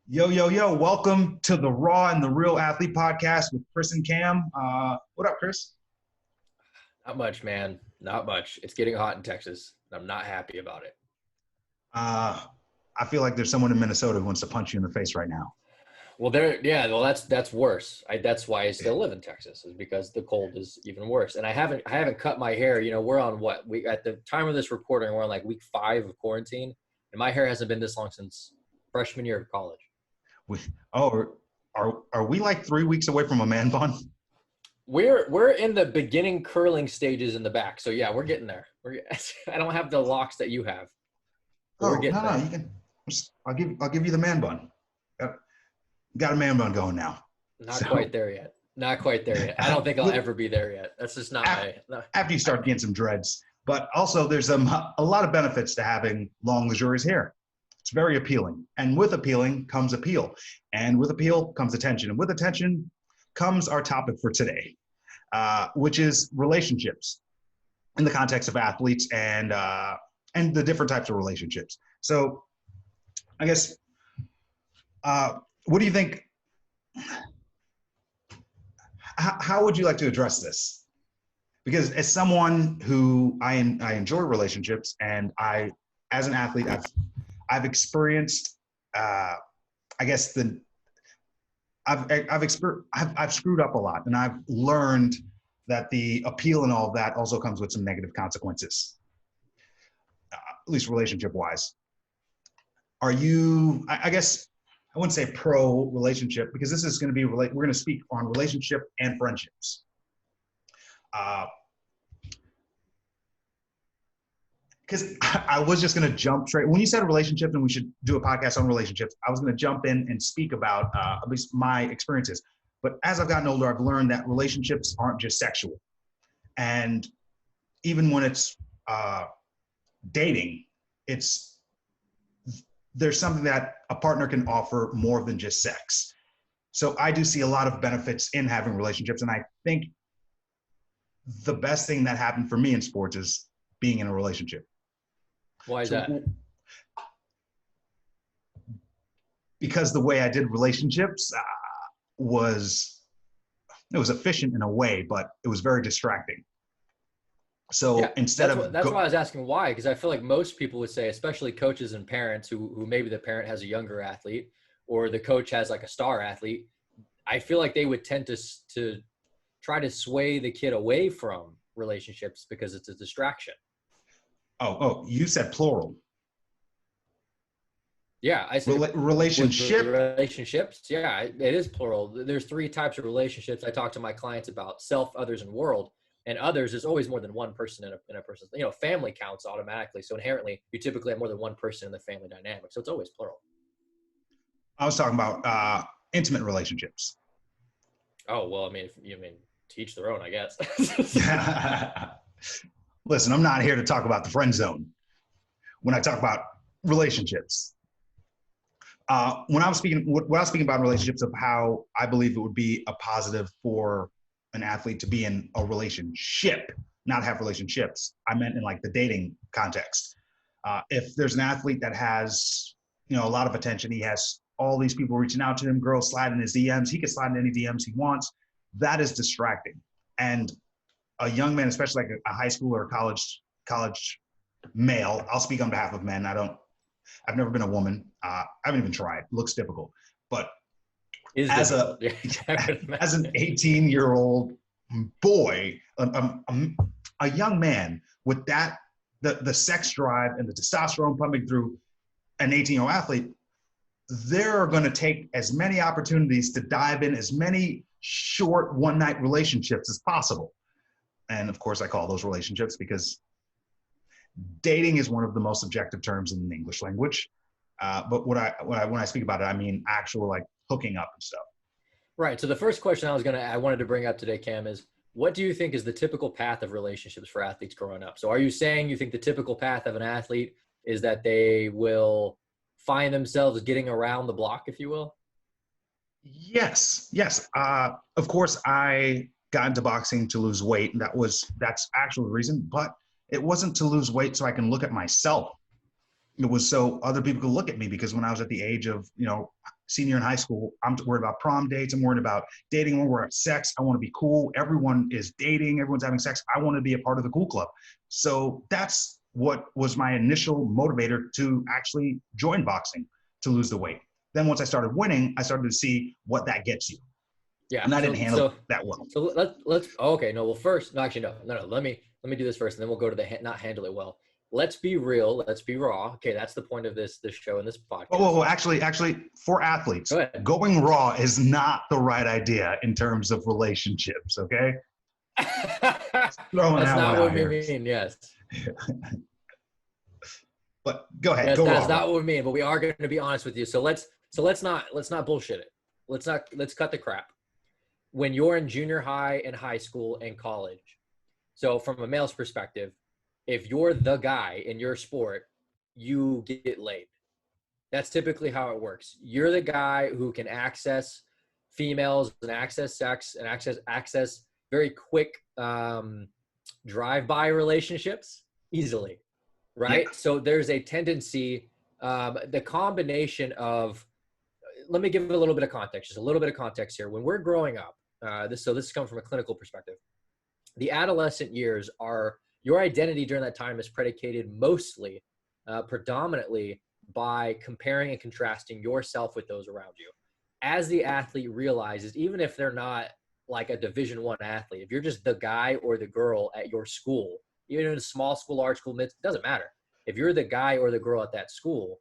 Yo, yo, yo, welcome to the Raw and the Real Athlete podcast with Chris and Cam. What up, Chris? Not much, man. Not much. It's getting hot in Texas. And I'm not happy about it. Uh, I feel like there's someone in Minnesota who wants to punch you in the face right now. Well, that's worse. That's why I still live in Texas, is because the cold is even worse. And I haven't cut my hair. We're on what we at the time of this recording, we're on like week 5 of quarantine, and my hair hasn't been this long since freshman year of college. We, oh, are we like 3 weeks away from a man bun? We're in the beginning curling stages in the back. So yeah, we're getting there. I don't have the locks that you have. Oh, no, you can. I'll give you the man bun. Got a man bun going now. Not quite there yet. Not quite there yet. I don't think I'll ever be there yet. That's just not after you start getting some dreads. But also, there's a lot of benefits to having long, luxurious hair. It's very appealing. And with appealing comes appeal. And with appeal comes attention. And with attention comes our topic for today, which is relationships in the context of athletes and the different types of relationships. So I guess, what do you think? How would you like to address this? Because as someone who I enjoy relationships, and as an athlete, I've experienced, I guess I've screwed up a lot, and I've learned that the appeal and all of that also comes with some negative consequences, at least relationship wise. Are you, I guess, I wouldn't say pro relationship, because this is going to be, we're going to speak on relationship and friendships. Because I was just going to jump straight. When you said relationship and we should do a podcast on relationships, I was going to jump in and speak about at least my experiences. But as I've gotten older, I've learned that relationships aren't just sexual. And even when it's dating, there's something that a partner can offer more than just sex. So I do see a lot of benefits in having relationships. And I think the best thing that happened for me in sports is being in a relationship. Why is that? Because the way I did relationships was efficient in a way, but it was very distracting. So yeah, that's why I was asking why, because I feel like most people would say, especially coaches and parents who maybe the parent has a younger athlete or the coach has like a star athlete, I feel like they would tend to try to sway the kid away from relationships because it's a distraction. Oh, you said plural. Yeah, I said relationships. Yeah, it is plural. There's 3 types of relationships I talk to my clients about: self, others, and world. And others is always more than one person in a person's, family counts automatically. So inherently, you typically have more than one person in the family dynamic. So it's always plural. I was talking about intimate relationships. Oh, well, I mean, to each their own, I guess. Listen, I'm not here to talk about the friend zone when I talk about relationships. When I was speaking about relationships, of how I believe it would be a positive for an athlete to be in a relationship, not have relationships. I meant in like the dating context. If there's an athlete that has, a lot of attention, he has all these people reaching out to him, girls sliding his DMs, he can slide in any DMs he wants. That is distracting. And a young man, especially like a high school or college male, I'll speak on behalf of men. I've never been a woman. I haven't even tried. It looks difficult. But as an 18-year-old boy, a young man with that, the sex drive and the testosterone pumping through an 18-year-old athlete, they're going to take as many opportunities to dive in as many short one-night relationships as possible. And of course, I call those relationships because dating is one of the most subjective terms in the English language. But when I speak about it, I mean actual like hooking up and stuff. Right. So the first question I wanted to bring up today, Cam, is what do you think is the typical path of relationships for athletes growing up? So are you saying you think the typical path of an athlete is that they will find themselves getting around the block, if you will? Yes. Of course, I got into boxing to lose weight, and that's actual reason, but it wasn't to lose weight so I can look at myself It was so other people could look at me, because when I was at the age of, senior in high school, I'm worried about prom dates. I'm worried about dating. I'm worried about sex. I want to be cool. Everyone is dating. Everyone's having sex. I want to be a part of the cool club. So that's what was my initial motivator to actually join boxing, to lose the weight. Then once I started winning, I started to see what that gets you. Yeah. And I didn't handle that well. So let's okay. No, well, first, no, actually, no. Let me do this first, and then we'll go to the not handle it well. Let's be real. Let's be raw. Okay, that's the point of this show and this podcast. Oh, actually, for athletes, going raw is not the right idea in terms of relationships. Okay. That's not what we mean. Yes. But go ahead. Yes, go that's raw. not what we mean. But we are going to be honest with you. So let's not bullshit it. Let's cut the crap. When you're in junior high and high school and college, so from a male's perspective, if you're the guy in your sport, you get laid. That's typically how it works. You're the guy who can access females and access sex and access very quick drive-by relationships easily, right? Yeah. So there's a tendency, the combination of, let me give it a little bit of context, just a little bit of context here. When we're growing up, this is coming from a clinical perspective. The adolescent years are, your identity during that time is predicated mostly, predominantly by comparing and contrasting yourself with those around you. As the athlete realizes, even if they're not like a Division I athlete, if you're just the guy or the girl at your school, even in a small school, large school, it doesn't matter. If you're the guy or the girl at that school,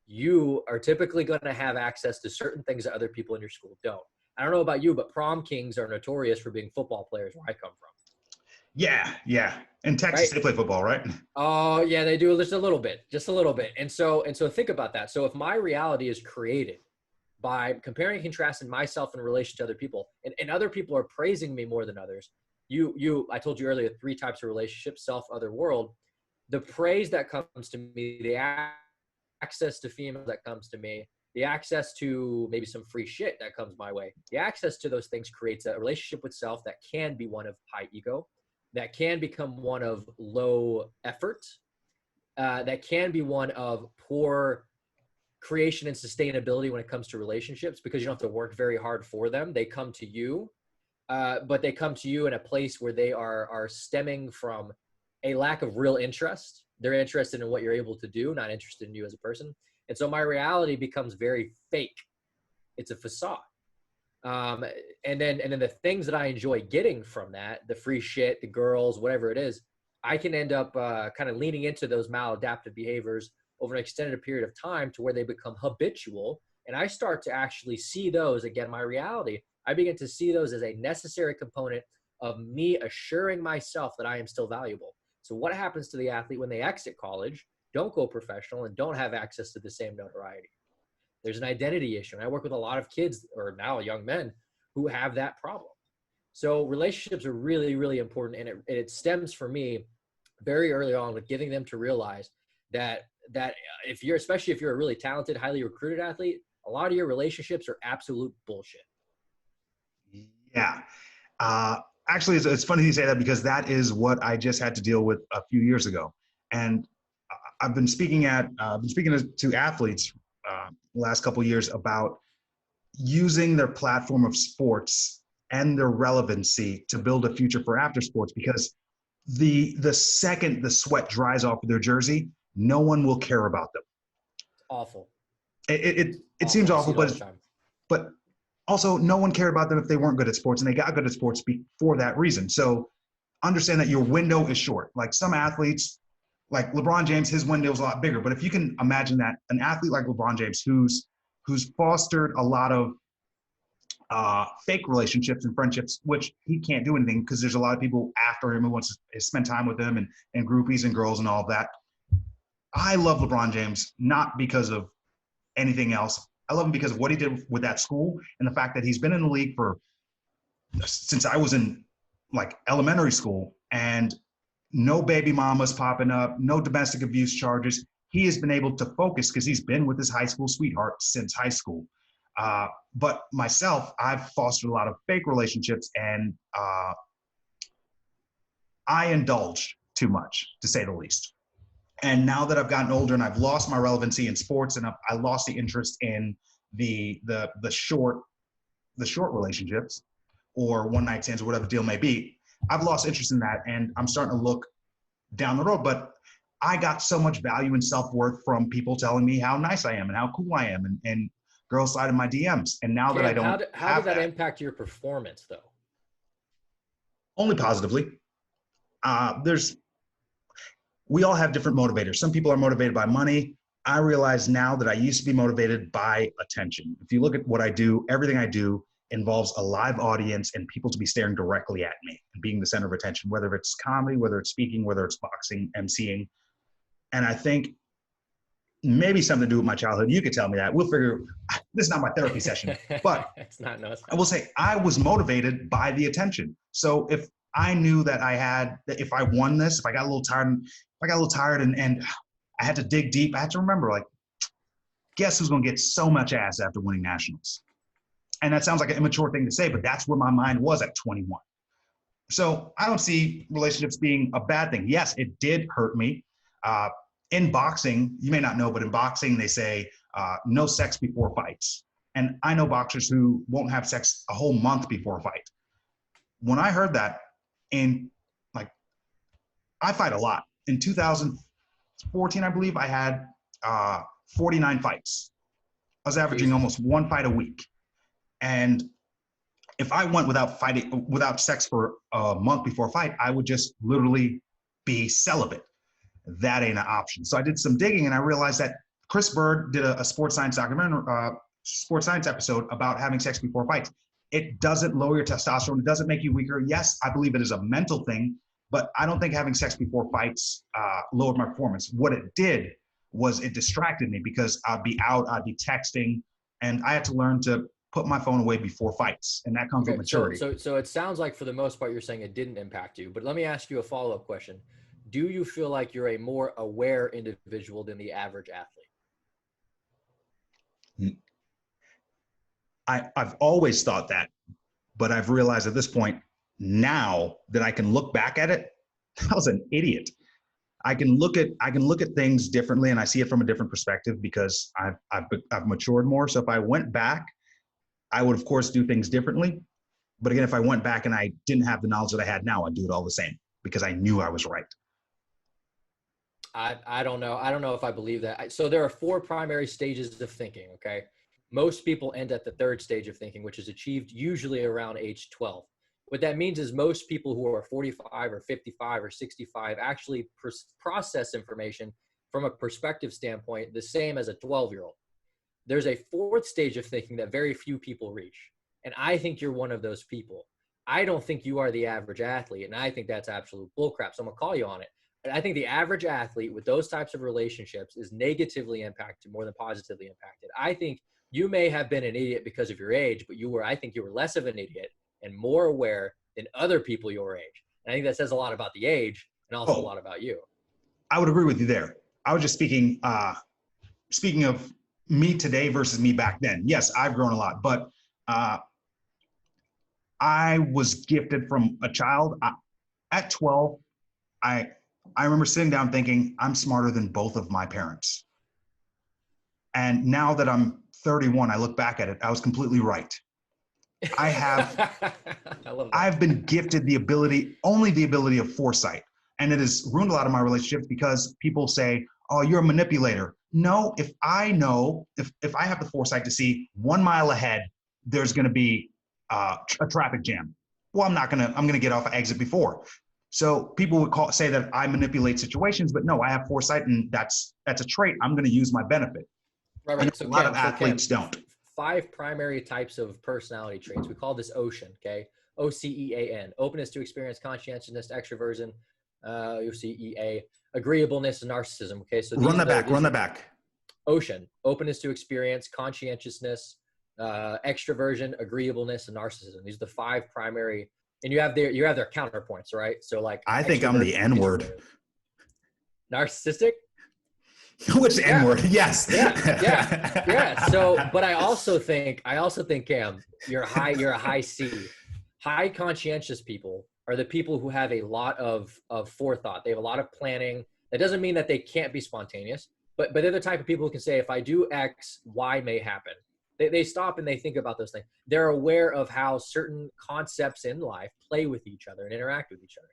you are typically going to have access to certain things that other people in your school don't. I don't know about you, but prom kings are notorious for being football players where I come from. Yeah. In Texas, right? They play football, right? Oh, yeah, they do just a little bit. And so think about that. So if my reality is created by comparing and contrasting myself in relation to other people, and other people are praising me more than others, I told you earlier, 3 types of relationships: self, other, world. The praise that comes to me, the access to females that comes to me, the access to maybe some free shit that comes my way, the access to those things creates a relationship with self that can be one of high ego, that can become one of low effort, that can be one of poor creation and sustainability when it comes to relationships, because you don't have to work very hard for them. They come to you, but they come to you in a place where they are stemming from a lack of real interest. They're interested in what you're able to do, not interested in you as a person. And so my reality becomes very fake. It's a facade. And then the things that I enjoy getting from that, the free shit, the girls, whatever it is, I can end up kind of leaning into those maladaptive behaviors over an extended period of time to where they become habitual. And I start to actually see those, again, my reality, I begin to see those as a necessary component of me assuring myself that I am still valuable. So what happens to the athlete when they exit college, don't go professional, and don't have access to the same notoriety? There's an identity issue. And I work with a lot of kids, or now young men, who have that problem. So relationships are really, really important. And it stems for me very early on with getting them to realize that especially if you're a really talented, highly recruited athlete, a lot of your relationships are absolute bullshit. Yeah. Actually, it's funny you say that, because that is what I just had to deal with a few years ago. And I've been speaking to athletes the last couple of years about using their platform of sports and their relevancy to build a future for after sports, because the second the sweat dries off of their jersey, no one will care about them. Awful. It seems awful, but also no one cared about them if they weren't good at sports, and they got good at sports for that reason. So understand that your window is short. Like some athletes, like LeBron James, his window is a lot bigger. But if you can imagine that an athlete like LeBron James, who's fostered a lot of fake relationships and friendships, which he can't do anything because there's a lot of people after him who wants to spend time with him, and groupies and girls and all of that. I love LeBron James, not because of anything else. I love him because of what he did with that school, and the fact that he's been in the league since I was in like elementary school, and no baby mamas popping up, no domestic abuse charges. He has been able to focus because he's been with his high school sweetheart since high school. But myself, I've fostered a lot of fake relationships, and I indulged too much, to say the least. And now that I've gotten older and I've lost my relevancy in sports and I lost the interest in the short relationships or one night stands or whatever the deal may be, I've lost interest in that, and I'm starting to look down the road. But I got so much value and self-worth from people telling me how nice I am and how cool I am, and girls slide in my DMs. And now that I don't how did that impact your performance though? Only positively. We all have different motivators. Some people are motivated by money. I realize now that I used to be motivated by attention. If you look at what I do, everything I do involves a live audience and people to be staring directly at me and being the center of attention, whether it's comedy, whether it's speaking, whether it's boxing, emceeing. And I think maybe something to do with my childhood. You could tell me that. We'll figure. This is not my therapy session, but it's not. I will say I was motivated by the attention. So if I knew that if I won this, if I got a little tired, and I had to dig deep, I had to remember, like, guess who's going to get so much ass after winning nationals? And that sounds like an immature thing to say, but that's where my mind was at 21. So I don't see relationships being a bad thing. Yes, it did hurt me. In boxing, you may not know, but in boxing, they say no sex before fights. And I know boxers who won't have sex a whole month before a fight. When I heard that, and like, I fight a lot. In 2014, I believe, I had 49 fights. I was averaging almost one fight a week. And if I went without sex for a month before a fight, I would just literally be celibate. That ain't an option. So I did some digging and I realized that Chris Bird did a sports science episode about having sex before fights. It doesn't lower your testosterone. It doesn't make you weaker. Yes, I believe it is a mental thing, but I don't think having sex before fights lowered my performance. What it did was it distracted me because I'd be out, I'd be texting, and I had to learn to put my phone away before fights, and that comes with maturity. So it sounds like for the most part you're saying it didn't impact you, but let me ask you a follow-up question. Do you feel like you're a more aware individual than the average athlete? I've always thought that, but I've realized at this point now that I can look back at it, I was an idiot. I can look at things differently, and I see it from a different perspective because I've matured more. So if I went back, I would of course do things differently. But again, if I went back and I didn't have the knowledge that I had now, I'd do it all the same because I knew I was right. I don't know. I don't know if I believe that. So there are 4 primary stages of thinking. Okay. Most people end at the 3rd stage of thinking, which is achieved usually around age 12. What that means is most people who are 45 or 55 or 65 actually process information from a perspective standpoint the same as a 12-year-old. There's a 4th stage of thinking that very few people reach. And I think you're one of those people. I don't think you are the average athlete. And I think that's absolute bullcrap. So I'm going to call you on it. And I think the average athlete with those types of relationships is negatively impacted more than positively impacted. I think you may have been an idiot because of your age, but I think you were less of an idiot and more aware than other people your age. And I think that says a lot about the age and also a lot about you. I would agree with you there. I was just speaking of me today versus me back then. Yes, I've grown a lot, but I was gifted from a child. At 12, I remember sitting down thinking, I'm smarter than both of my parents. And now that I'm 31, I look back at it, I was completely right. I've been gifted only the ability of foresight. And it has ruined a lot of my relationships because people say, oh, you're a manipulator. No, if I have the foresight to see 1 mile ahead, there's going to be a traffic jam. Well, I'm going to get off an exit before. So people would say that I manipulate situations, but no, I have foresight, and that's a trait I'm going to use my benefit. Right. So a lot of athletes don't. 5 primary types of personality traits. We call this OCEAN, okay? OCEAN. Openness to experience, conscientiousness, extroversion, OCEA, agreeableness, and narcissism, okay? So run that back. OCEAN. Openness to experience, conscientiousness, extroversion, agreeableness, and narcissism. These are the 5 primary, and you have their counterpoints, right? So like I think I'm the N-word. Narcissistic? Which N-word? Yes. Yeah. So, but I also think, Cam, you're a high C. High conscientious people are the people who have a lot of forethought. They have a lot of planning. That doesn't mean that they can't be spontaneous, but they're the type of people who can say, if I do X, Y may happen. They stop and they think about those things. They're aware of how certain concepts in life play with each other and interact with each other.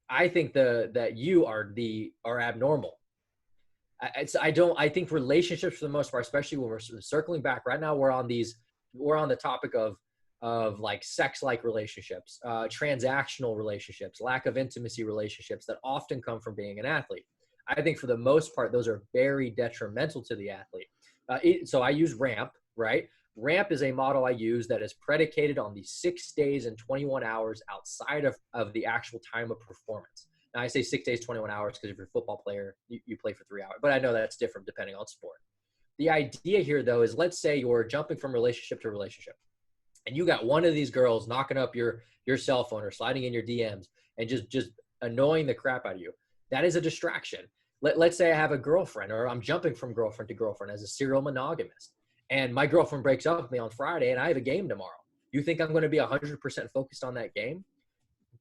I think that you are abnormal. I think relationships for the most part, especially when we're circling back right now, we're on the topic of like sex-like relationships, transactional relationships, lack of intimacy relationships that often come from being an athlete. I think for the most part, those are very detrimental to the athlete. So I use RAMP, right? RAMP is a model I use that is predicated on the 6 days and 21 hours outside of the actual time of performance. Now I say 6 days, 21 hours, because if you're a football player, you play for 3 hours, but I know that's different depending on sport. The idea here though, is let's say you're jumping from relationship to relationship and you got one of these girls knocking up your cell phone or sliding in your DMs and just annoying the crap out of you. That is a distraction. Let's say I have a girlfriend, or I'm jumping from girlfriend to girlfriend as a serial monogamist, and my girlfriend breaks up with me on Friday and I have a game tomorrow. You think I'm going to be 100% focused on that game?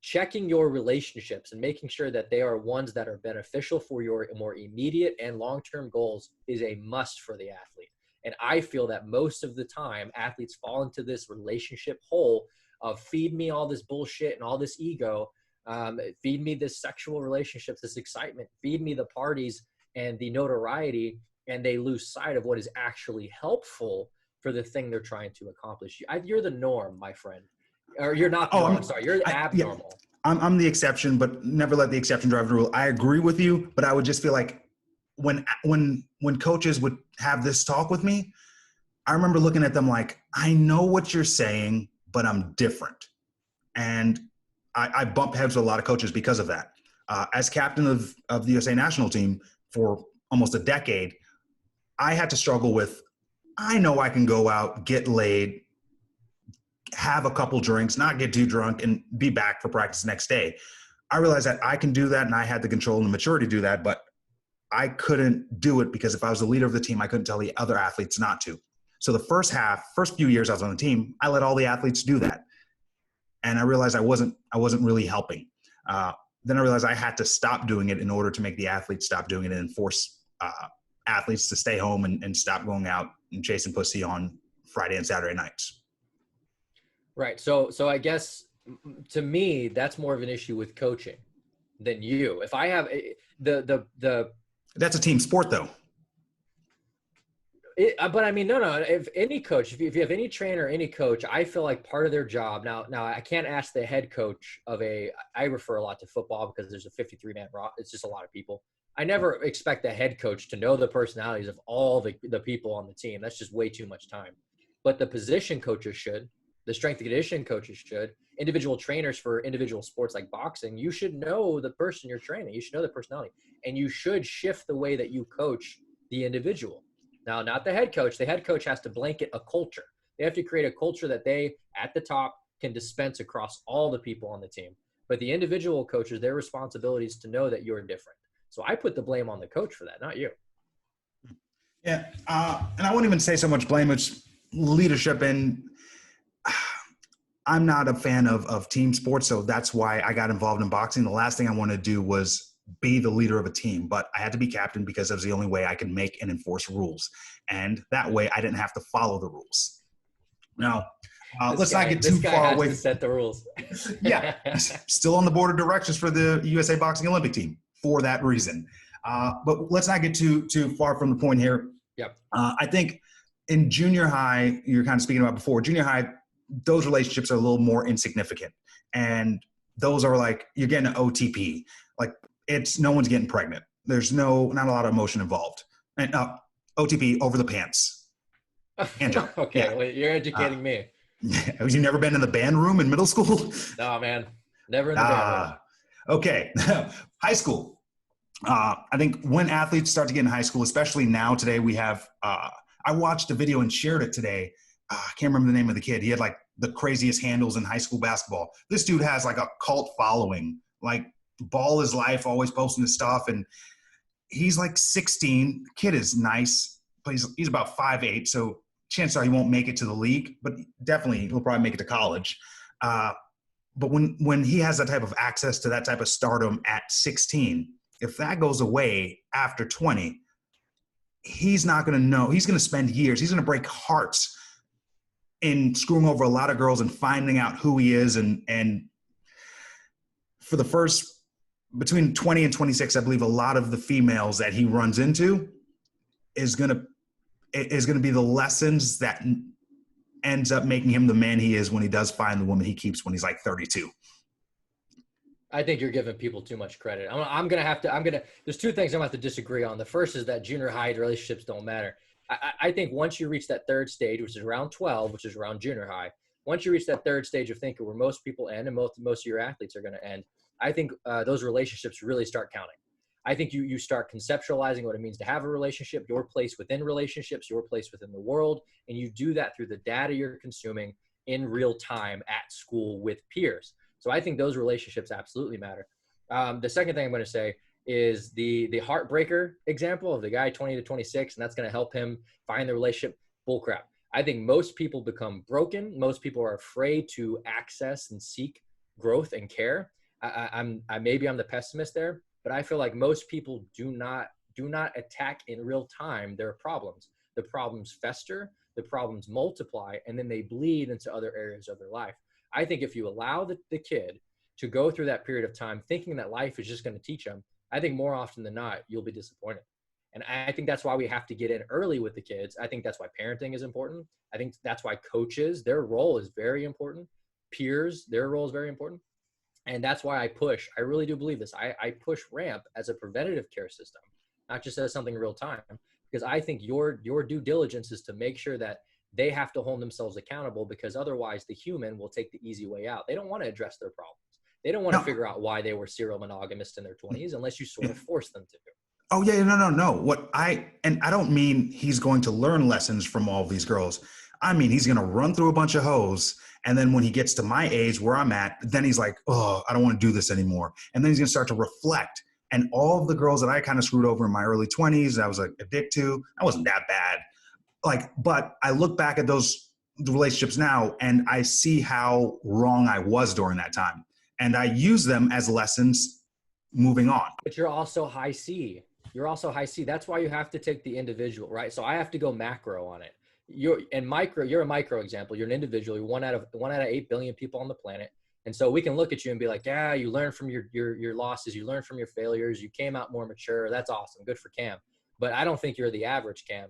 Checking your relationships and making sure that they are ones that are beneficial for your more immediate and long-term goals is a must for the athlete. And I feel that most of the time athletes fall into this relationship hole of feed me all this bullshit and all this ego, feed me this sexual relationships, this excitement, feed me the parties and the notoriety, and they lose sight of what is actually helpful for the thing they're trying to accomplish. You're the norm, my friend. Or you're not the norm, I'm sorry, you're abnormal. Yeah, I'm the exception, but never let the exception drive the rule. I agree with you, but I would just feel like when coaches would have this talk with me, I remember looking at them like, I know what you're saying, but I'm different. And I bump heads with a lot of coaches because of that. As captain of the USA national team for almost a decade, I had to struggle with, I know I can go out, get laid, have a couple drinks, not get too drunk, and be back for practice the next day. I realized that I can do that, and I had the control and the maturity to do that, but I couldn't do it because if I was the leader of the team, I couldn't tell the other athletes not to. So the first few years I was on the team, I let all the athletes do that. And I realized I wasn't really helping. Then I realized I had to stop doing it in order to make the athletes stop doing it and force athletes to stay home and stop going out and chasing pussy on Friday and Saturday nights. Right. So I guess to me, that's more of an issue with coaching than you. If I have that's a team sport though. But I mean, no. If any coach, if you have any trainer, any coach, I feel like part of their job now I can't ask the head coach I refer a lot to football because there's a 53-man roster. It's just a lot of people. I never expect the head coach to know the personalities of all the people on the team. That's just way too much time. But the position coaches should, the strength and conditioning coaches should, individual trainers for individual sports like boxing, you should know the person you're training. You should know the personality. And you should shift the way that you coach the individual. Now, not the head coach. The head coach has to blanket a culture. They have to create a culture that they, at the top, can dispense across all the people on the team. But the individual coaches, their responsibility is to know that you're different. So I put the blame on the coach for that, not you. Yeah, and I wouldn't even say so much blame. It's leadership, and I'm not a fan of team sports, so that's why I got involved in boxing. The last thing I wanted to do was be the leader of a team, but I had to be captain because that was the only way I could make and enforce rules. And that way I didn't have to follow the rules. Now, let's not get too far away. To set the rules. Yeah, still on the board of directors for the USA Boxing Olympic team for that reason. But let's not get too far from the point here. Yep. I think in junior high, you're kind of speaking about before, junior high, those relationships are a little more insignificant. And those are like, you're getting an OTP. Like, no one's getting pregnant. There's not a lot of emotion involved. And OTP, over the pants. Okay, yeah. Well, you're educating me. Have you never been in the band room in middle school? No, man. Never in the band room. Okay. High school. I think when athletes start to get in high school, especially now today, we have I watched a video and shared it today. I can't remember the name of the kid. He had like the craziest handles in high school basketball. This dude has like a cult following, like ball his life, always posting his stuff. And he's like 16. The kid is nice, but he's about 5'8". So chances are he won't make it to the league, but definitely he'll probably make it to college. But when he has that type of access to that type of stardom at 16, if that goes away after 20, he's not going to know. He's going to spend years. He's going to break hearts in screwing over a lot of girls and finding out who he is. And for the first, between 20 and 26, I believe a lot of the females that he runs into is going to be the lessons that ends up making him the man he is when he does find the woman he keeps when he's like 32. I think you're giving people too much credit. There's two things I'm going to have to disagree on. The first is that junior high relationships don't matter. I think once you reach that third stage, which is around 12, which is around junior high, once you reach that third stage of thinking where most people end and most of your athletes are going to end, I think those relationships really start counting. I think you start conceptualizing what it means to have a relationship, your place within relationships, your place within the world, and you do that through the data you're consuming in real time at school with peers. So I think those relationships absolutely matter. The second thing I'm going to say is the heartbreaker example of the guy 20 to 26, and that's going to help him find the relationship. Bullcrap. I think most people become broken. Most people are afraid to access and seek growth and care. Maybe I'm the pessimist there, but I feel like most people do not attack in real time their problems. The problems fester, the problems multiply, and then they bleed into other areas of their life. I think if you allow the kid to go through that period of time thinking that life is just going to teach them, I think more often than not, you'll be disappointed. And I think that's why we have to get in early with the kids. I think that's why parenting is important. I think that's why coaches, their role is very important. Peers, their role is very important. And that's why I really do believe this. I push RAMP as a preventative care system, not just as something in real time, because I think your due diligence is to make sure that they have to hold themselves accountable, because otherwise the human will take the easy way out. They don't want to address their problems. They don't want to figure out why they were serial monogamists in their 20s unless you sort of force them to. Oh yeah, no. I don't mean he's going to learn lessons from all these girls. I mean, he's going to run through a bunch of hoes. And then when he gets to my age where I'm at, then he's like, oh, I don't want to do this anymore. And then he's going to start to reflect. And all of the girls that I kind of screwed over in my early 20s, I was like addicted to, I wasn't that bad. But I look back at those relationships now and I see how wrong I was during that time. And I use them as lessons moving on. But you're also high C. That's why you have to take the individual, right? So I have to go macro on it. You're a micro example. You're an individual. You're one out of 8 billion people on the planet. And so we can look at you and be like, yeah, you learned from your losses. You learned from your failures. You came out more mature. That's awesome. Good for Cam. But I don't think you're the average Cam.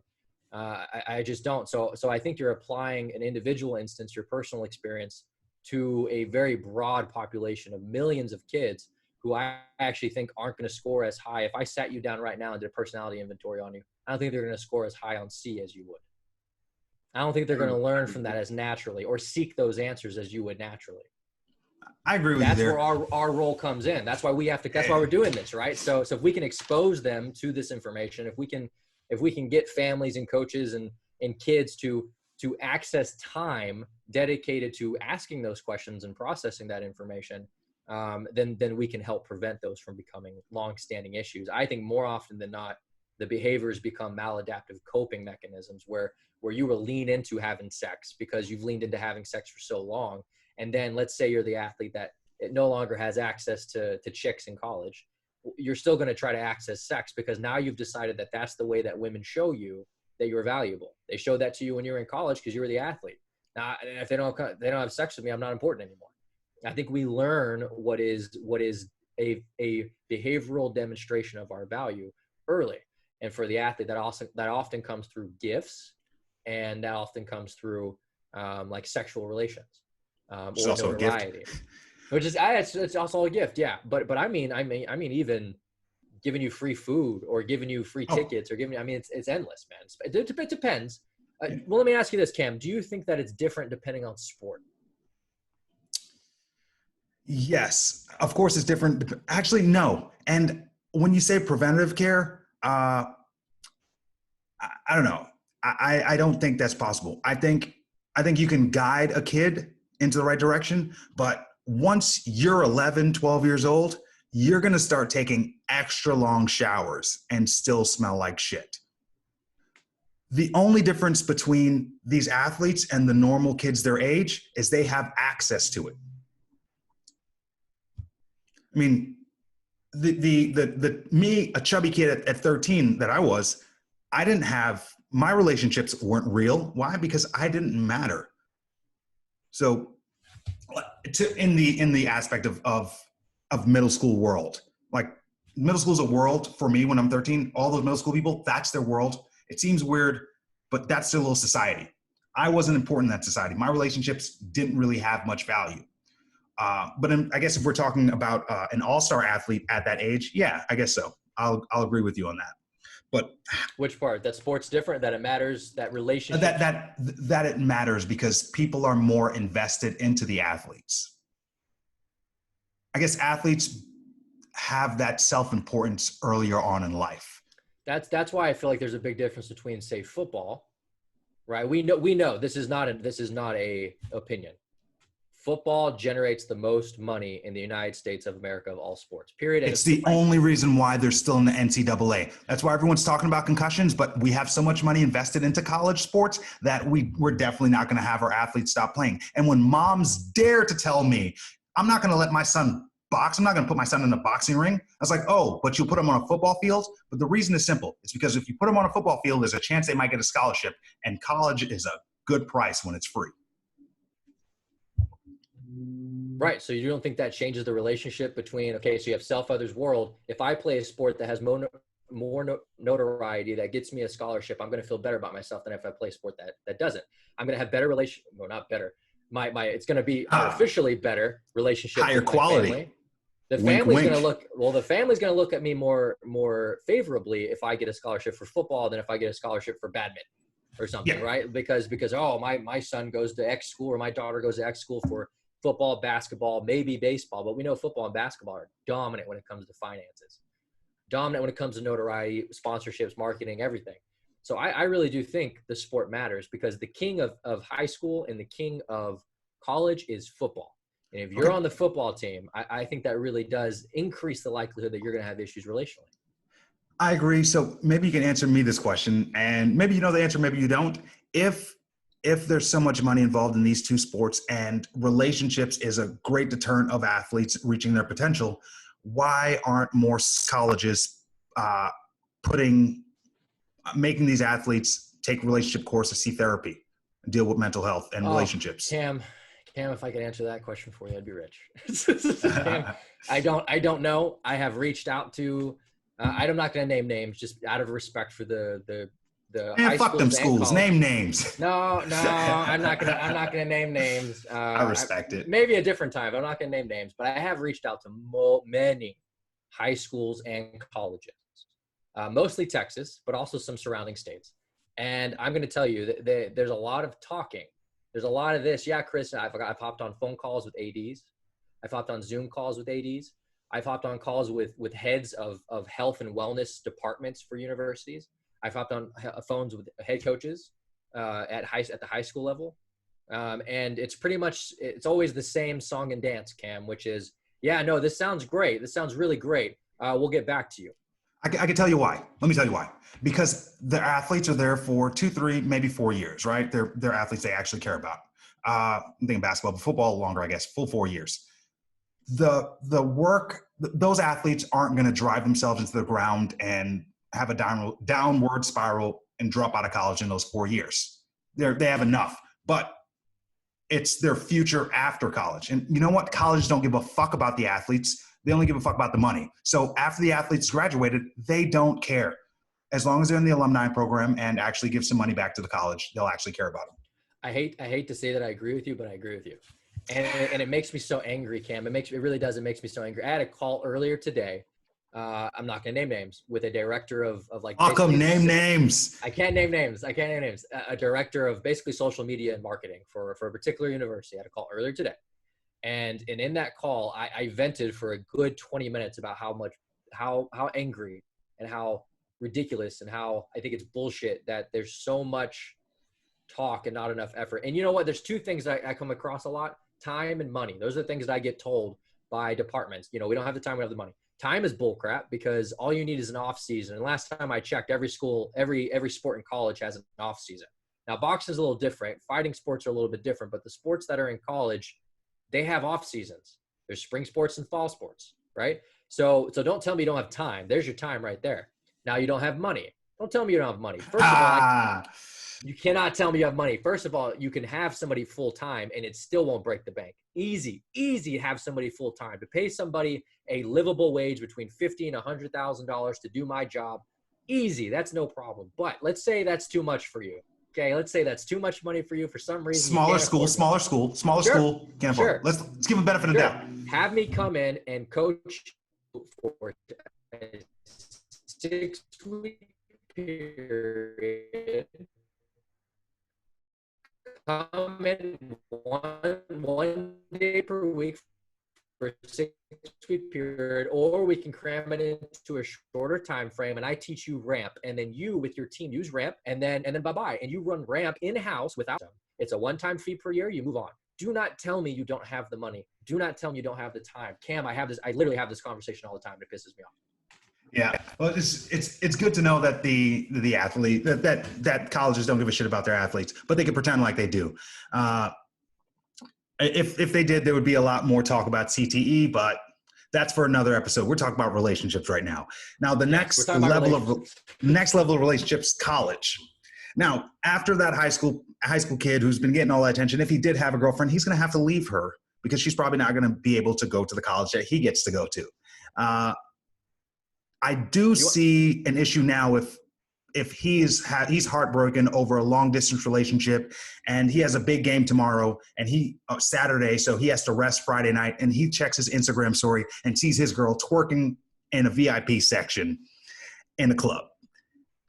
I just don't. So I think you're applying an individual instance, your personal experience, to a very broad population of millions of kids who I actually think aren't going to score as high. If I sat you down right now and did a personality inventory on you, I don't think they're going to score as high on C as you would. I don't think they're going to learn from that as naturally or seek those answers as you would naturally. I agree with you there. That's where our role comes in. That's why that's why we're doing this, right? So if we can expose them to this information, if we can get families and coaches and kids to access time dedicated to asking those questions and processing that information, then we can help prevent those from becoming long-standing issues. I think more often than not, the behaviors become maladaptive coping mechanisms where you will lean into having sex because you've leaned into having sex for so long. And then let's say you're the athlete that it no longer has access to chicks in college. You're still going to try to access sex because now you've decided that that's the way that women show you that you're valuable. They showed that to you when you were in college because you were the athlete. Now, if they don't have sex with me, I'm not important anymore. I think we learn what is a behavioral demonstration of our value early. And for the athlete, that often comes through gifts, and that often comes through like sexual relations or notoriety, which is it's also a gift, yeah. But I mean even giving you free food or giving you free tickets or it's endless, man. It depends. Well, let me ask you this, Cam. Do you think that it's different depending on sport? Yes, of course it's different. Actually, no. And when you say preventative care, I don't know. I don't think that's possible. I think you can guide a kid into the right direction, but once you're 11, 12 years old, you're going to start taking extra long showers and still smell like shit. The only difference between these athletes and the normal kids their age is they have access to it. I mean, me, a chubby kid at 13 that I didn't have, my relationships weren't real. Why? Because I didn't matter. So in the aspect of middle school world, like middle school is a world for me when I'm 13, all those middle school people, that's their world. It seems weird, but that's their little society. I wasn't important in that society. My relationships didn't really have much value. I guess if we're talking about an all-star athlete at that age, yeah, I guess so. I'll agree with you on that. But which part? That sport's different, that it matters, that relationship? That it matters because people are more invested into the athletes. I guess athletes have that self-importance earlier on in life. That's why I feel like there's a big difference between, say, football, right? We know this is not a opinion. Football generates the most money in the United States of America of all sports, period. It's the only reason why they're still in the NCAA. That's why everyone's talking about concussions, but we have so much money invested into college sports that we're definitely not going to have our athletes stop playing. And when moms dare to tell me, I'm not going to let my son box, I'm not going to put my son in a boxing ring, I was like, oh, but you'll put him on a football field? But the reason is simple. It's because if you put him on a football field, there's a chance they might get a scholarship, and college is a good price when it's free. Right. So you don't think that changes the relationship between, okay, so you have self, others, world. If I play a sport that has more notoriety, that gets me a scholarship, I'm going to feel better about myself than if I play a sport that doesn't. I'm going to have better well, not better. It's going to be artificially better relationship. Higher quality. Family. The family's going to look at me more favorably if I get a scholarship for football than if I get a scholarship for badminton or something, yeah. Right? Because oh, my son goes to X school or my daughter goes to X school for football, basketball, maybe baseball, but we know football and basketball are dominant when it comes to finances, dominant when it comes to notoriety, sponsorships, marketing, everything. So I really do think the sport matters because the king of high school and the king of college is football. And if you're on the football team, I think that really does increase the likelihood that you're going to have issues relationally. I agree. So maybe you can answer me this question, and maybe you know the answer, maybe you don't. If there's so much money involved in these two sports and relationships is a great deterrent of athletes reaching their potential, why aren't more colleges making these athletes take relationship courses, see therapy, and deal with mental health and relationships? Cam, if I could answer that question for you, I'd be rich. Cam, I don't know. I have reached out to, I'm not going to name names just out of respect for the Man, fuck them schools. Name names. No, I'm not gonna name names. I respect it. Maybe a different time. I'm not gonna name names, but I have reached out to many high schools and colleges, mostly Texas, but also some surrounding states. And I'm gonna tell you that there's a lot of talking. There's a lot of this. Yeah, Chris, I've hopped on phone calls with ADs. I've hopped on Zoom calls with ADs. I've hopped on calls with heads of health and wellness departments for universities. I've hopped on phones with head coaches at the high school level. And it's pretty much, it's always the same song and dance, Cam, which is, yeah, no, this sounds great. This sounds really great. We'll get back to you. I can tell you why. Let me tell you why. Because the athletes are there for 2, 3, maybe 4 years, right? They're athletes they actually care about. I'm thinking basketball, but football longer, I guess, full 4 years. Those athletes aren't going to drive themselves into the ground and have a downward spiral and drop out of college in those 4 years. They have enough, but it's their future after college. And you know what? Colleges don't give a fuck about the athletes. They only give a fuck about the money. So after the athletes graduated, they don't care. As long as they're in the alumni program and actually give some money back to the college, they'll actually care about them. I hate to say that I agree with you, but I agree with you. And it makes me so angry, Cam. It really does. It makes me so angry. I had a call earlier today. I'm not going to name names, with a director of like. How come name names? I can't name names. A director of basically social media and marketing for a particular university. I had a call earlier today. And in that call, I vented for a good 20 minutes about how angry and how ridiculous and how I think it's bullshit that there's so much talk and not enough effort. And you know what? There's two things that I come across a lot: time and money. Those are the things that I get told by departments. You know, we don't have the time, we have the money. Time is bullcrap because all you need is an off season. And last time I checked, every school, every sport in college has an off season. Now, boxing is a little different. Fighting sports are a little bit different, but the sports that are in college, they have off seasons. There's spring sports and fall sports, right? So don't tell me you don't have time. There's your time right there. Now you don't have money. Don't tell me you don't have money. First of all, you cannot tell me you have money. First of all, you can have somebody full time and it still won't break the bank. Easy to have somebody full time, to pay somebody a livable wage between $50,000 and $100,000 to do my job. Easy, that's no problem. But let's say that's too much for you. Okay, let's say that's too much money for you for some reason. Smaller school. Can't afford it. Let's give a benefit of doubt. Have me come in and coach for a 6-week period. Come in one day per week for a 6-week period, or we can cram it into a shorter time frame and I teach you ramp, and then you with your team use ramp, and then bye-bye, and you run ramp in-house without them. It's a one-time fee per year. You move on. Do not tell me you don't have the money. Do not tell me you don't have the time. Cam, I literally have this conversation all the time. It pisses me off. Yeah, well, it's good to know that the athlete that colleges don't give a shit about their athletes, but they can pretend like they do. If they did, there would be a lot more talk about CTE, but that's for another episode. We're talking about relationships right now. Now, the next level of relationships, college. Now, after that high school kid who's been getting all that attention, if he did have a girlfriend, he's going to have to leave her because she's probably not going to be able to go to the college that he gets to go to. I do see an issue now if he's heartbroken over a long distance relationship and he has a big game tomorrow and Saturday, so he has to rest Friday night, and he checks his Instagram story and sees his girl twerking in a VIP section in a club.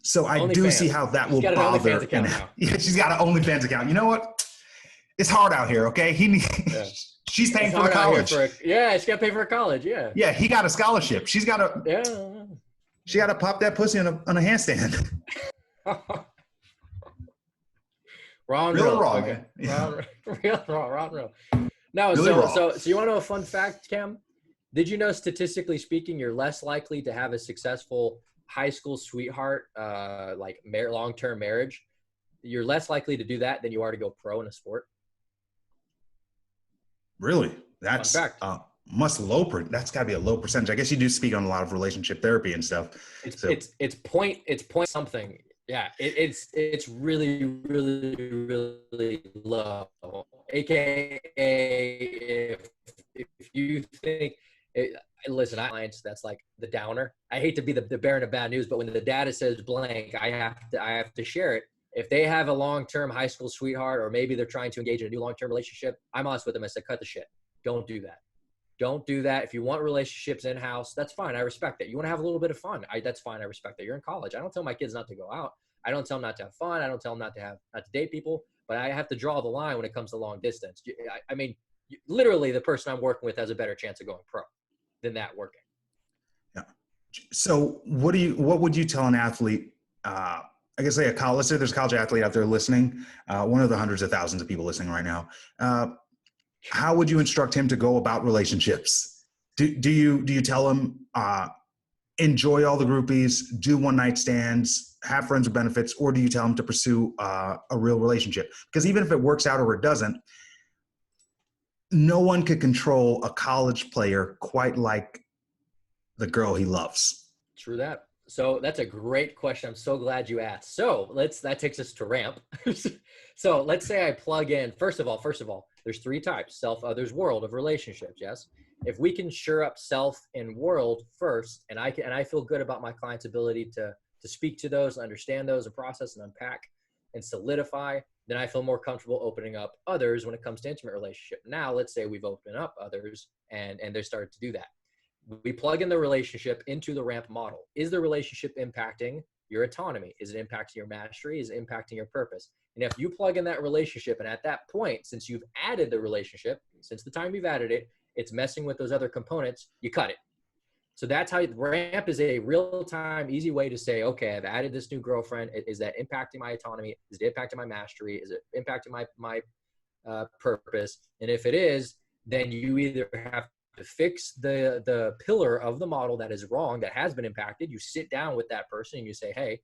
So I do see how that will bother. Yeah, she's got an OnlyFans account. You know what? It's hard out here, okay? She's paying for the college. She's got to pay for her college. Yeah. Yeah, he got a scholarship. She got to pop that pussy on a handstand. Wrong. Okay. Wrong. No, really so you want to know a fun fact, Cam? Did you know, statistically speaking, you're less likely to have a successful high school sweetheart, long-term marriage? You're less likely to do that than you are to go pro in a sport. Really? That's that's got to be a low percentage. I guess you do speak on a lot of relationship therapy and stuff. It's point something. Yeah, it's really, really, really low. AKA, if you think, listen, that's like the downer. I hate to be the bearer of bad news, but when the data says blank, I have to share it. If they have a long-term high school sweetheart, or maybe they're trying to engage in a new long-term relationship, I'm honest with them. I said, cut the shit. Don't do that. Don't do that. If you want relationships in-house, that's fine. I respect that. You want to have a little bit of fun. That's fine. I respect that. You're in college. I don't tell my kids not to go out. I don't tell them not to have fun. I don't tell them not to date people, but I have to draw the line when it comes to long distance. I mean, literally the person I'm working with has a better chance of going pro than that working. Yeah. So what would you tell an athlete, I guess let's say there's a college athlete out there listening, one of the hundreds of thousands of people listening right now. How would you instruct him to go about relationships? Do you tell him, enjoy all the groupies, do one-night stands, have friends with benefits, or do you tell him to pursue a real relationship? Because even if it works out or it doesn't, no one could control a college player quite like the girl he loves. True that. So that's a great question. I'm so glad you asked. So that takes us to ramp. So let's say I plug in, first of all, there's 3 types: self, others, world of relationships. Yes. If we can shore up self and world first, and I feel good about my client's ability to speak to those, understand those, and process and unpack and solidify, then I feel more comfortable opening up others when it comes to intimate relationship. Now, let's say we've opened up others and they started to do that. We plug in the relationship into the ramp model. Is the relationship impacting your autonomy? Is it impacting your mastery? Is it impacting your purpose? And if you plug in that relationship, and at that point, since you've added the relationship, since the time you've added it, it's messing with those other components, you cut it. So that's how ramp is a real-time, easy way to say, okay, I've added this new girlfriend. Is that impacting my autonomy? Is it impacting my mastery? Is it impacting my purpose? And if it is, then you either have to fix the pillar of the model that is wrong, that has been impacted. You sit down with that person and you say, hey,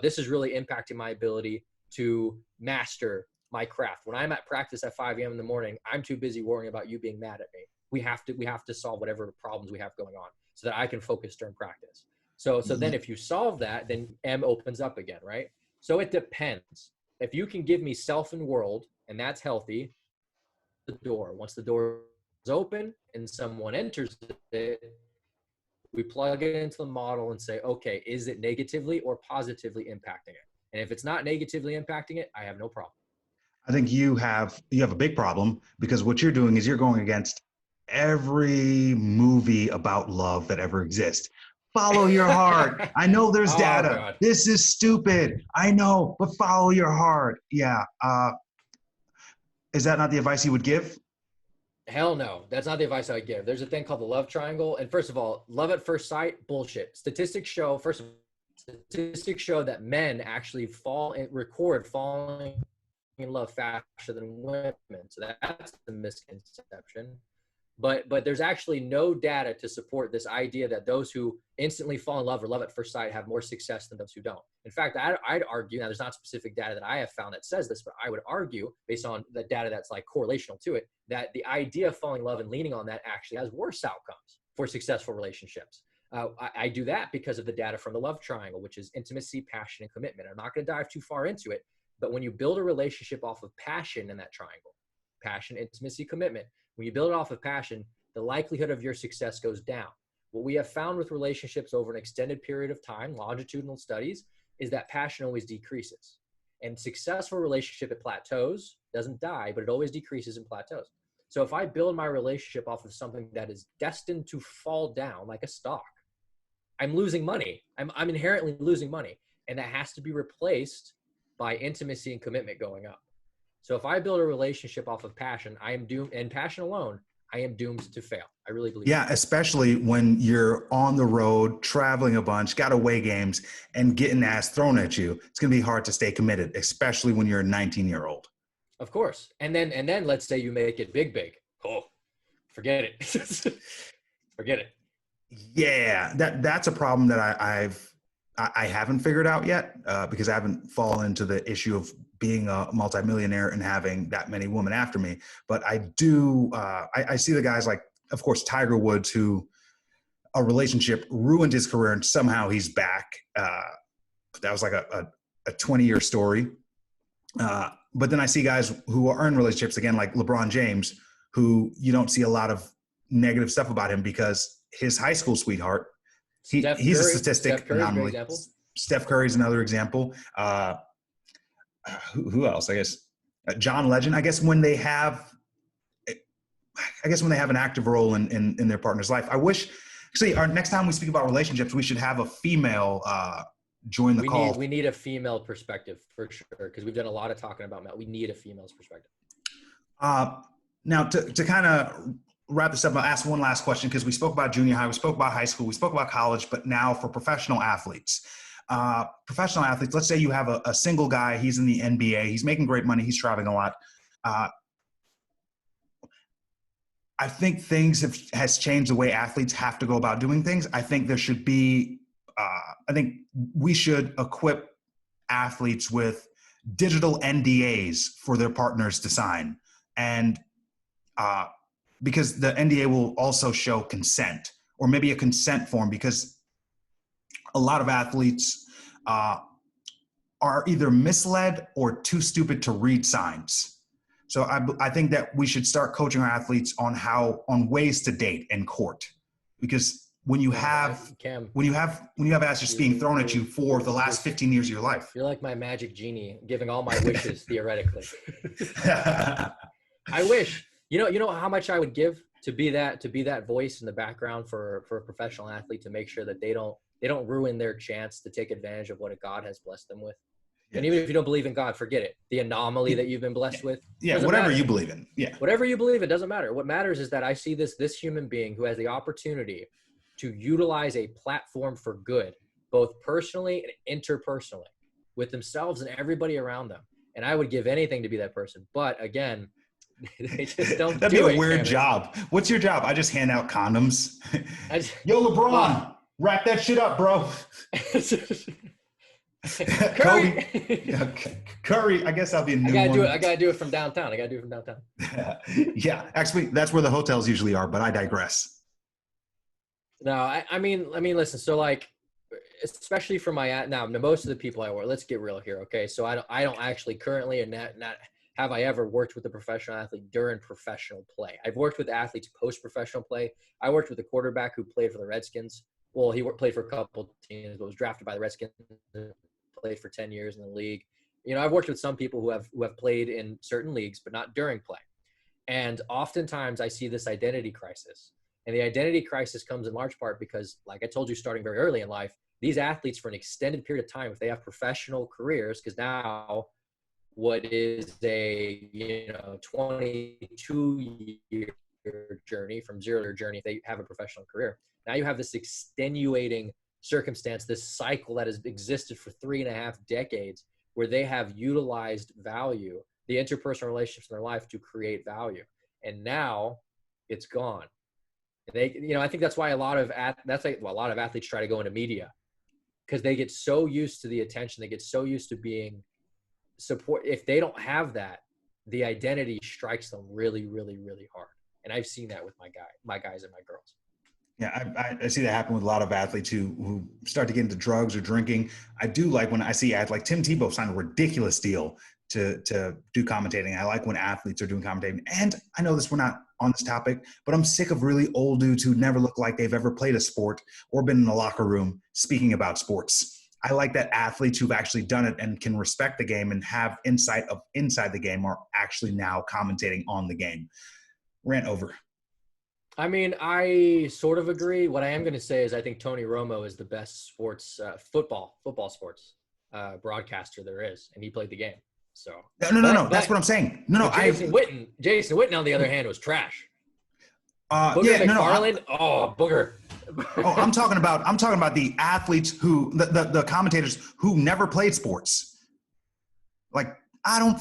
this is really impacting my ability to master my craft. When I'm at practice at 5 a.m. in the morning, I'm too busy worrying about you being mad at me. we have to solve whatever problems we have going on so that I can focus during practice. So then if you solve that, then M opens up again, right? So it depends. If you can give me self and world, and that's healthy, the door. Once the door is open and someone enters it, we plug it into the model and say, okay, is it negatively or positively impacting it? And if it's not negatively impacting it, I have no problem. I think you have a big problem, because what you're doing is you're going against every movie about love that ever exists. Follow your heart. I know there's data. God. This is stupid. I know, but follow your heart. Yeah. Is that not the advice you would give? Hell no. That's not the advice I would give. There's a thing called the love triangle. And first of all, love at first sight, bullshit. Statistics show that men actually record falling in love faster than women. So that's the misconception. But there's actually no data to support this idea that those who instantly fall in love or love at first sight have more success than those who don't. In fact, I'd argue, now there's not specific data that I have found that says this, but I would argue, based on the data that's like correlational to it, that the idea of falling in love and leaning on that actually has worse outcomes for successful relationships. I do that because of the data from the love triangle, which is intimacy, passion, and commitment. I'm not going to dive too far into it, but when you build a relationship off of passion in that triangle, passion, intimacy, commitment, when you build it off of passion, the likelihood of your success goes down. What we have found with relationships over an extended period of time, longitudinal studies, is that passion always decreases. And successful relationship, it plateaus, doesn't die, but it always decreases and plateaus. So if I build my relationship off of something that is destined to fall down like a stock, I'm losing money. I'm inherently losing money. And that has to be replaced by intimacy and commitment going up. So if I build a relationship off of passion, I am doomed, and passion alone, I am doomed to fail. I really believe Yeah, that. especially when you're on the road, traveling a bunch, got away games, and getting ass thrown at you. It's going to be hard to stay committed, especially when you're a 19-year-old. Of course. And then let's say you make it big. Oh, forget it. Forget it. Yeah, that's a problem that I haven't figured out yet, because I haven't fallen into the issue of being a multimillionaire and having that many women after me. But I do, I see the guys like, of course, Tiger Woods, who a relationship ruined his career and somehow he's back. That was like a 20-year story. But then I see guys who are in relationships, again, like LeBron James, who you don't see a lot of negative stuff about him because his high school sweetheart, he's a statistic anomaly. Steph Curry's another example. Who else? I guess John Legend. I guess when they have an active role in their partner's life. I wish, actually, our next time we speak about relationships, we should have a female join the call. We need a female perspective for sure, because we've done a lot of talking about Mel. We need a female's perspective. Now, to kind of wrap this up, I'll ask one last question, because we spoke about junior high, we spoke about high school, we spoke about college, but now for professional athletes. Let's say you have a single guy, he's in the NBA, he's making great money, he's traveling a lot. I think things has changed the way athletes have to go about doing things. I think there should be, I think we should equip athletes with digital NDAs for their partners to sign. And because the NDA will also show consent, or maybe a consent form, because a lot of athletes are either misled or too stupid to read signs. So I think that we should start coaching our athletes on ways to date and court, because when you have ass just being thrown at you for the last 15 years of your life. You're like my magic genie, giving all my wishes theoretically. I wish, you know how much I would give to be that voice in the background for a professional athlete, to make sure that they don't ruin their chance to take advantage of what God has blessed them with. Yeah. And even if you don't believe in God, forget it. The anomaly that you've been blessed with. Yeah, whatever you believe in. Yeah. Whatever you believe in, doesn't matter. What matters is that I see this human being who has the opportunity to utilize a platform for good, both personally and interpersonally, with themselves and everybody around them. And I would give anything to be that person. But again, they just don't. That'd be a weird job. What's your job? I just hand out condoms. Yo, LeBron, wrap that shit up, bro. Kobe. Curry. Yeah, Curry. I guess that'll be a new one. I gotta do it from downtown. Yeah, actually, that's where the hotels usually are. But I digress. No, I mean, listen. So like, especially for my now, most of the people I work. Let's get real here, okay? So I don't actually currently, and not have I ever worked with a professional athlete during professional play. I've worked with athletes post-professional play. I worked with a quarterback who played for the Redskins. Well, he played for a couple teams, but was drafted by the Redskins. Played for 10 years in the league. You know, I've worked with some people who have played in certain leagues, but not during play. And oftentimes I see this identity crisis. And the identity crisis comes in large part because, like I told you, starting very early in life, these athletes for an extended period of time, if they have professional careers, because now what is a 22-year journey from zero to journey, if they have a professional career, now you have this extenuating circumstance, this cycle that has existed for 3.5 decades, where they have utilized value, the interpersonal relationships in their life, to create value, and now it's gone. And they, I think that's why a lot of athletes try to go into media, because they get so used to the attention, they get so used to being support. If they don't have that, the identity strikes them really, really, really hard. And I've seen that with my guys and my girls. Yeah, I see that happen with a lot of athletes who start to get into drugs or drinking. I do like when I see athletes like Tim Tebow signed a ridiculous deal to do commentating. I like when athletes are doing commentating. And I know we're not on this topic, but I'm sick of really old dudes who never look like they've ever played a sport or been in a locker room speaking about sports. I like that athletes who've actually done it and can respect the game and have insight of inside the game are actually now commentating on the game. Rant over. I mean, I sort of agree. What I am going to say is I think Tony Romo is the best sports football sports broadcaster there is, and he played the game. So no. That's what I'm saying. No. Jason Witten, on the other hand, was trash. Booger McFarland, booger. I'm talking about the athletes who the commentators who never played sports. Like, I don't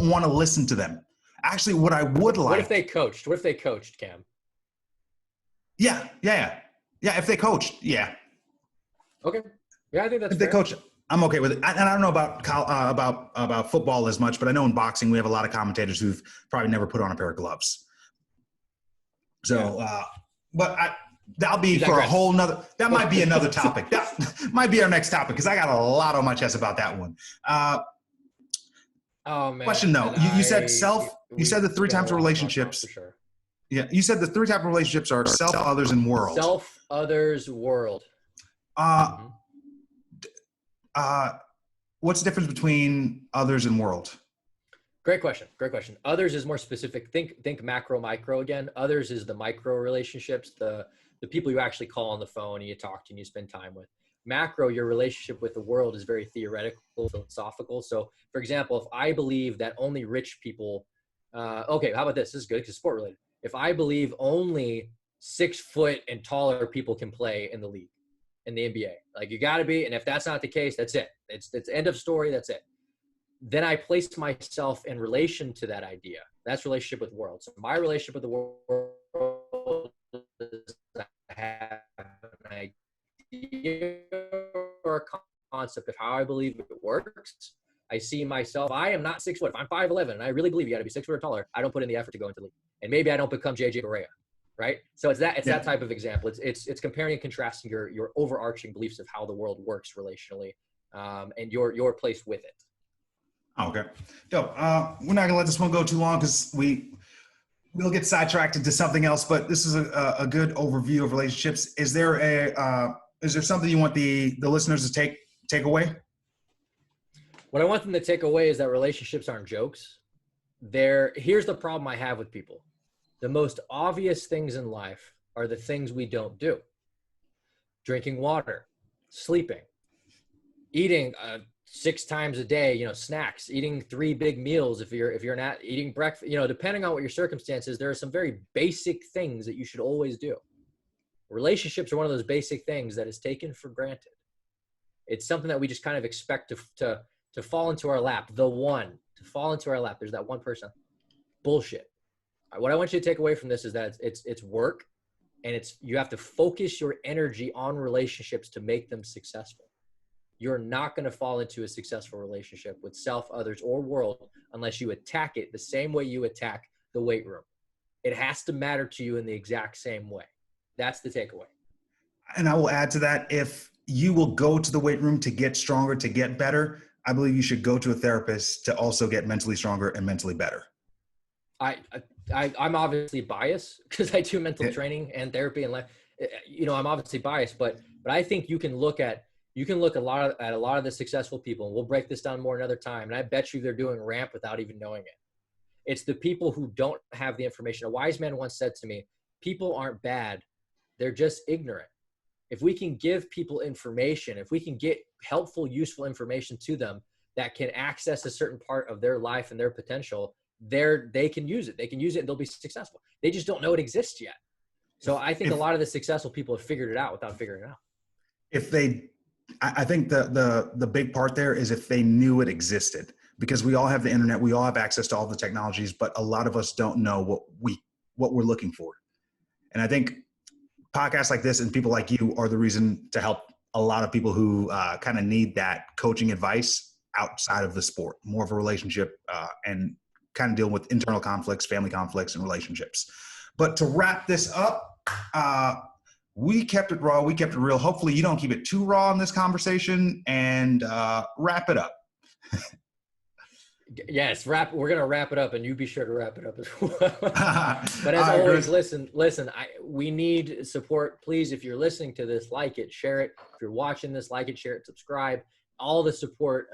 want to listen to them. Actually, what I would like. What if they coached, Cam? Yeah. If they coached, yeah. Okay. Yeah, I think that's if fair. They coach. I'm okay with it. And I don't know about football as much, but I know in boxing we have a lot of commentators who've probably never put on a pair of gloves. So, that'll be for a whole nother. That might be another topic. That might be our next topic, because I got a lot on my chest about that one. Oh man. Question though, you said you said the 3 types of relationships. For sure. Yeah, you said the 3 types of relationships are self, others, and world. Self, others, world. What's the difference between others and world? Great question. Others is more specific. Think macro, micro again. Others is the micro relationships, the people you actually call on the phone and you talk to and you spend time with. Macro, your relationship with the world is very theoretical, philosophical. So, for example, if I believe that only rich people, okay, how about this? This is good because it's sport related. If I believe only 6 foot and taller people can play in the league, in the NBA, like you got to be, and if that's not the case, that's it. It's end of story. That's it. Then I place myself in relation to that idea. That's relationship with the world. So my relationship with the world is I have an idea or a concept of how I believe it works. I see myself, I am not 6 foot. If I'm 5'11", and I really believe you got to be 6 foot or taller, I don't put in the effort to go into the league. And maybe I don't become JJ Barea, right? So it's that type of example. It's comparing and contrasting your overarching beliefs of how the world works relationally, and your place with it. Okay. Dope. We're not gonna let this one go too long because we'll get sidetracked into something else. But this is a good overview of relationships. Is there something you want the listeners to take away? What I want them to take away is that relationships aren't jokes. Here's the problem I have with people. The most obvious things in life are the things we don't do. Drinking water, sleeping, eating 6 times a day, snacks, eating 3 big meals. If you're not eating breakfast, depending on what your circumstances, there are some very basic things that you should always do. Relationships are one of those basic things that is taken for granted. It's something that we just kind of expect to fall into our lap. To fall into our lap. There's that one person. Bullshit. What I want you to take away from this is that it's work, and you have to focus your energy on relationships to make them successful. you're not going to fall into a successful relationship with self, others, or world unless you attack it the same way you attack the weight room. It has to matter to you in the exact same way. That's the takeaway. And I will add to that, if you will go to the weight room to get stronger, to get better, I believe you should go to a therapist to also get mentally stronger and mentally better. I'm obviously biased because I do mental training and therapy, and I'm obviously biased, but I think you can look at a lot of the successful people, and we'll break this down more another time. And I bet you they're doing ramp without even knowing it. It's the people who don't have the information. A wise man once said to me, people aren't bad. They're just ignorant. If we can give people information, if we can get helpful, useful information to them that can access a certain part of their life and their potential, they can use it. They can use it and they'll be successful. They just don't know it exists yet. So I think a lot of the successful people have figured it out without figuring it out. I think the big part there is if they knew it existed, because we all have the internet, we all have access to all the technologies, but a lot of us don't know what we're looking for. And I think podcasts like this and people like you are the reason to help a lot of people who kind of need that coaching advice outside of the sport, more of a relationship and kind of dealing with internal conflicts, family conflicts, and relationships. But to wrap this up, we kept it raw, we kept it real. Hopefully you don't keep it too raw in this conversation, and wrap it up. Yes, we're going to wrap it up, and you be sure to wrap it up as well. But as always, listen, we need support. Please, if you're listening to this, like it, share it. If you're watching this, like it, share it, subscribe. All the support.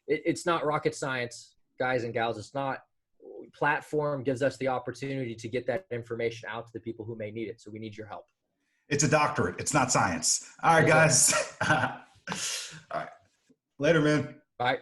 It's not rocket science, guys and gals. It's not. Platform gives us the opportunity to get that information out to the people who may need it. So we need your help. It's a doctorate. It's not science. All right, guys. All right. Later, man. Bye.